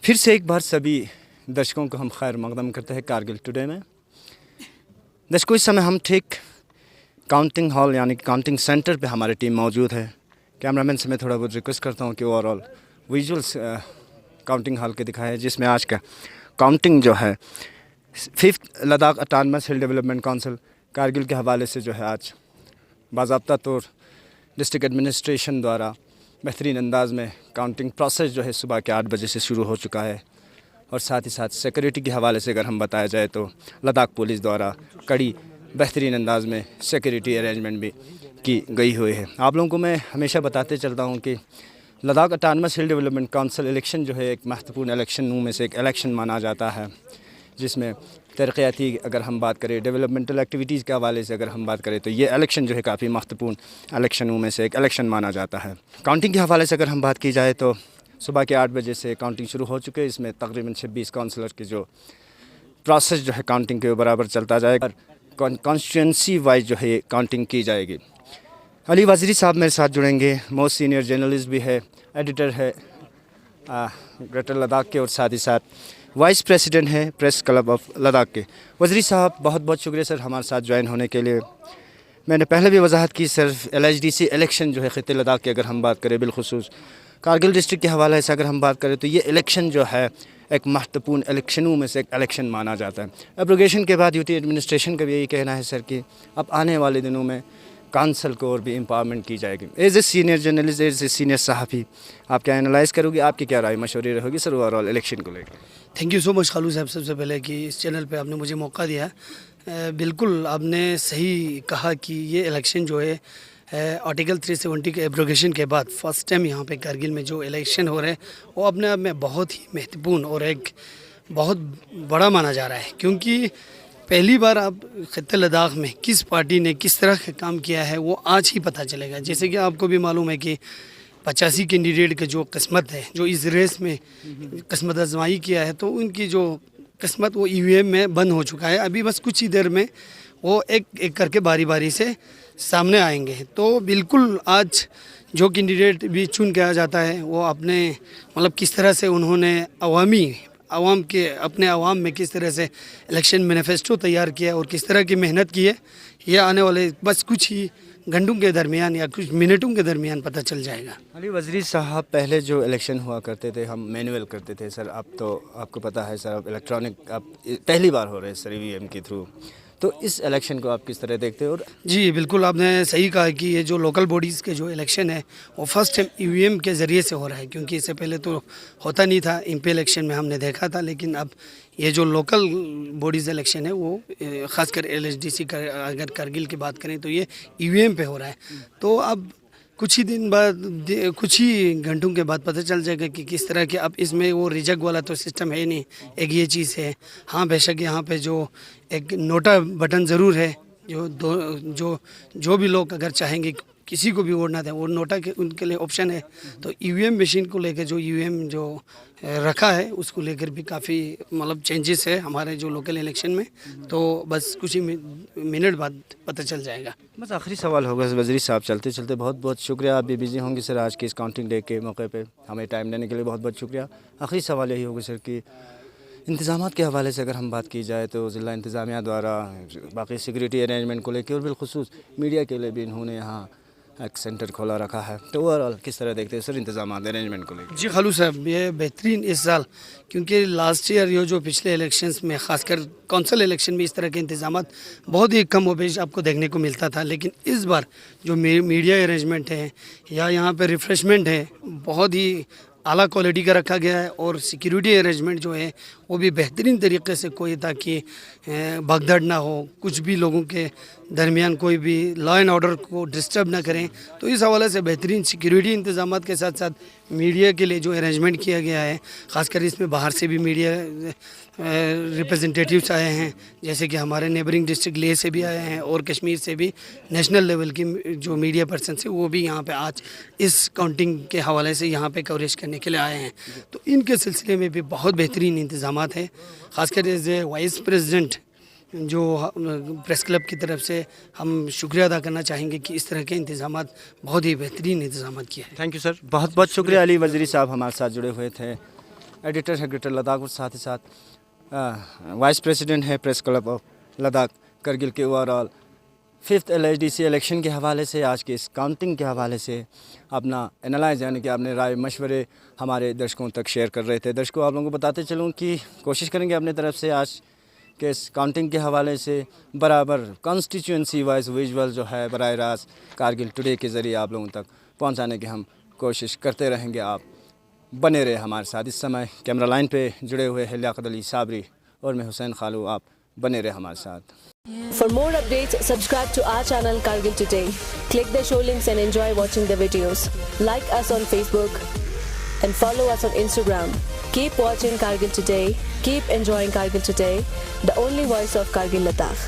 फिर से एक बार सभी दर्शकों को हम खैर मकदम करते हैं कारगिल टुडे में। दर्शकों, इस समय हम ठीक काउंटिंग हॉल यानी काउंटिंग सेंटर पे हमारी टीम मौजूद है। कैमरामैन से मैं थोड़ा बहुत रिक्वेस्ट करता हूँ कि ओवरऑल विजुअल्स काउंटिंग हॉल के दिखाएं, जिसमें आज का काउंटिंग जो है 5th लद्दाख ऑटोनमस हिल डेवलपमेंट काउंसिल कारगिल के हवाले से जो है आज बाज़ाब्ता तौर डिस्ट्रिक्ट एडमिनिस्ट्रेशन द्वारा बेहतरीन अंदाज में काउंटिंग प्रोसेस जो है सुबह के 8 बजे से शुरू हो चुका है। और साथ ही साथ सिक्योरिटी के हवाले से अगर हम बताया जाए तो लद्दाख पुलिस द्वारा कड़ी बेहतरीन अंदाज में सिक्योरिटी अरेंजमेंट भी की गई हुई है। आप लोगों को मैं हमेशा बताते चलता हूँ कि लद्दाख ऑटोनमस हिल डेवलपमेंट काउंसिल इलेक्शन जो है एक महत्वपूर्ण इलेक्शन में से एक इलेक्शन माना जाता है, जिसमें तरक्याती अगर हम बात करें डेवलपमेंटल एक्टिविटीज़ के हवाले से अगर हम बात करें तो ये इलेक्शन जो है काफ़ी महत्वपूर्ण इलेक्शनों में से एक इलेक्शन माना जाता है। काउंटिंग के हवाले से अगर हम बात की जाए तो सुबह के 8 बजे से काउंटिंग शुरू हो चुके हैं। इसमें तकरीबन 26 काउंसलर की जो प्रोसेस जो है काउंटिंग के बराबर चलता जाएगा। कॉन्स्टिट्यूंसी वाइज जो है ये काउंटिंग की जाएगी। अली वज़ीरी साहब मेरे साथ जुड़ेंगे, मोस्ट सीनियर जर्नलिस्ट भी है, एडिटर है ग्रेटर लद्दाख के, और साथ ही साथ वाइस प्रेसिडेंट है प्रेस क्लब ऑफ लद्दाख के। वज़ीरी साहब बहुत बहुत शुक्रिया सर हमारे साथ ज्वाइन होने के लिए। मैंने पहले भी वजाहत की सर, LHDC इलेक्शन जो है ख़िते लद्दाख की अगर हम बात करें बिलखुसूस कारगिल डिस्ट्रिक्ट के हवाले से अगर हम बात करें तो ये इलेक्शन जो है एक महत्वपूर्ण इलेक्शनों में से एक इलेक्शन माना जाता है। एब्रोगेशन के बाद यूटी एडमिनिस्ट्रेशन का भी यही कहना है सर कि अब आने वाले दिनों में काउंसिल को और भी एम्पावरमेंट की जाएगी। As a senior journalist, as a senior सहाफ़ी, आप क्या एनालाइज़ करोगे, आपकी क्या राय मशवरे रहेगी सर ओवरऑल इलेक्शन को लेकर? थैंक यू सो मच खालू साहब, सबसे पहले कि इस चैनल पे आपने मुझे मौका दिया। बिल्कुल आपने सही कहा कि ये इलेक्शन जो है आर्टिकल 370 के एब्रोगेशन के बाद फर्स्ट टाइम यहाँ पे कारगिल में जो इलेक्शन हो रहे हैं वो अपने आप में बहुत ही महत्वपूर्ण और एक बहुत बड़ा माना जा रहा है, क्योंकि पहली बार आप ख़िते लद्दाख में किस पार्टी ने किस तरह का काम किया है वो आज ही पता चलेगा। जैसे कि आपको भी मालूम है कि 85 कैंडिडेट की जो किस्मत है, जो इस रेस में किस्मत आजमाई किया है, तो उनकी जो किस्मत वो EVM में बंद हो चुका है। अभी बस कुछ ही देर में वो एक एक करके बारी बारी से सामने आएंगे। तो बिल्कुल आज जो कैंडिडेट भी चुन के आ जाता है वो अपने मतलब किस तरह से उन्होंने आवाम के अपने आवाम में किस तरह से इलेक्शन मैनिफेस्टो तैयार किया और किस तरह की मेहनत की है, ये आने वाले बस कुछ ही घंटों के दरमियान या कुछ मिनटों के दरमियान पता चल जाएगा। अली वज़ीरी साहब, पहले जो इलेक्शन हुआ करते थे हम मैनुअल करते थे सर, अब तो आपको पता है सर अब इलेक्ट्रॉनिक अब पहली बार हो रहे हैं सर EVM के थ्रू। तो इस इलेक्शन को आप किस तरह देखते हो? और जी बिल्कुल आपने सही कहा कि ये जो लोकल बॉडीज़ के जो इलेक्शन है वो फर्स्ट टाइम EVM के ज़रिए से हो रहा है, क्योंकि इससे पहले तो होता नहीं था। MP इलेक्शन में हमने देखा था, लेकिन अब ये जो लोकल बॉडीज़ इलेक्शन है वो ख़ासकर LHDC का अगर कारगिल की बात करें तो ये EVM पे हो रहा है। तो अब कुछ ही दिन बाद कुछ ही घंटों के बाद पता चल जाएगा कि किस तरह के, अब इसमें वो रिजेक्ट वाला तो सिस्टम है नहीं, एक ये चीज़ है। हाँ बेशक यहाँ पे जो एक नोटा बटन ज़रूर है, जो भी लोग अगर चाहेंगे किसी को भी वोट ना दें वो नोटा के उनके लिए ऑप्शन है। तो EVM मशीन को लेकर जो EVM जो रखा है उसको लेकर भी काफ़ी मतलब चेंजेस है हमारे जो लोकल इलेक्शन में। तो बस कुछ ही मिनट बाद पता चल जाएगा। बस आखिरी सवाल होगा वज़ीरी साहब, चलते चलते बहुत बहुत शुक्रिया, आप भी बिज़ी होंगे सर आज के इस काउंटिंग डे के मौके पे हमें टाइम देने के लिए बहुत बहुत शुक्रिया। आखिरी सवाल यही होगा सर कि इंतज़ामात के हवाले से अगर हम बात की जाए तो ज़िला इंतज़ामिया द्वारा बाकी सिक्योरिटी अरेंजमेंट को लेकर और बिलखुसूस मीडिया के लिए भी इन्होंने यहाँ एक सेंटर खोला रखा है, तो ओवरऑल किस तरह देखते हैं सर इंतज़ामात अरेंजमेंट को लेकर? जी खालू साहब, ये बेहतरीन इस साल, क्योंकि लास्ट ईयर ये जो पिछले इलेक्शंस में ख़ासकर कौंसल इलेक्शन में इस तरह के इंतज़ामात बहुत ही कम व बेश आपको देखने को मिलता था, लेकिन इस बार जो मीडिया अरेंजमेंट है या यहाँ पे रिफ़्रेशमेंट है बहुत ही आला क्वालिटी का रखा गया है। और सिक्योरिटी अरेंजमेंट जो है वो भी बेहतरीन तरीके से, कोई ताकि भगदड़ ना हो, कुछ भी लोगों के दरमियान कोई भी लॉ एंड ऑर्डर को डिस्टर्ब ना करें। तो इस हवाले से बेहतरीन सिक्योरिटी इंतजामात के साथ साथ मीडिया के लिए जो अरेंजमेंट किया गया है, ख़ासकर इसमें बाहर से भी मीडिया रिप्रेजेंटेटिव्स आए हैं, जैसे कि हमारे नेबरिंग डिस्ट्रिक्ट लेह से भी आए हैं और कश्मीर से भी नेशनल लेवल की जो मीडिया पर्सन है वो भी यहाँ पे आज इस काउंटिंग के हवाले से यहाँ पे कवरेज करने के लिए आए हैं। तो इनके सिलसिले में भी बहुत बेहतरीन इंतजामात हैं। ख़ासकर एज ए वाइस प्रेसिडेंट जो प्रेस क्लब की तरफ से हम शुक्रिया अदा करना चाहेंगे कि इस तरह के इंतजामात बहुत ही बेहतरीन इंतजामात किए हैं। थैंक यू सर, बहुत बहुत शुक्रिया। अली वज़ीरी साहब हमारे साथ जुड़े हुए थे ایڈیٹر ہے گریٹر لداخ اور ساتھ ہی ساتھ وائس پریزیڈنٹ ہے press club of Ladakh Kargil کے over all 5th LHDC election کے حوالے سے آج کے اس کاؤنٹنگ کے حوالے سے اپنا انالائز یعنی کہ اپنے رائے مشورے ہمارے درشکوں تک شیئر کر رہے تھے. درشکوں آپ لوگوں کو بتاتے چلوں کہ کوشش کریں گے اپنے طرف سے آج کے اس کاؤنٹنگ کے حوالے سے برابر کانسٹیچوئنسی وائز ویژول جو ہے براہ راست کارگل ٹوڈے کے ذریعے آپ لوگوں تک پہنچانے کی ہم کوشش کرتے رہیں گے. آپ بنے رہے ہمارے ساتھ. اس سمے کیمرہ لائن پہ جڑے ہوئے ہیں لیاقت علی صابری اور میں حسین خالو. آپ بنے رہے ہمارے ساتھ. For more updates, subscribe to our channel Kargil Today. Click the show links and enjoy watching the videos. Like us on Facebook and follow us on Instagram. Keep watching Kargil Today. Keep enjoying Kargil Today, the only voice of Kargil Ladakh.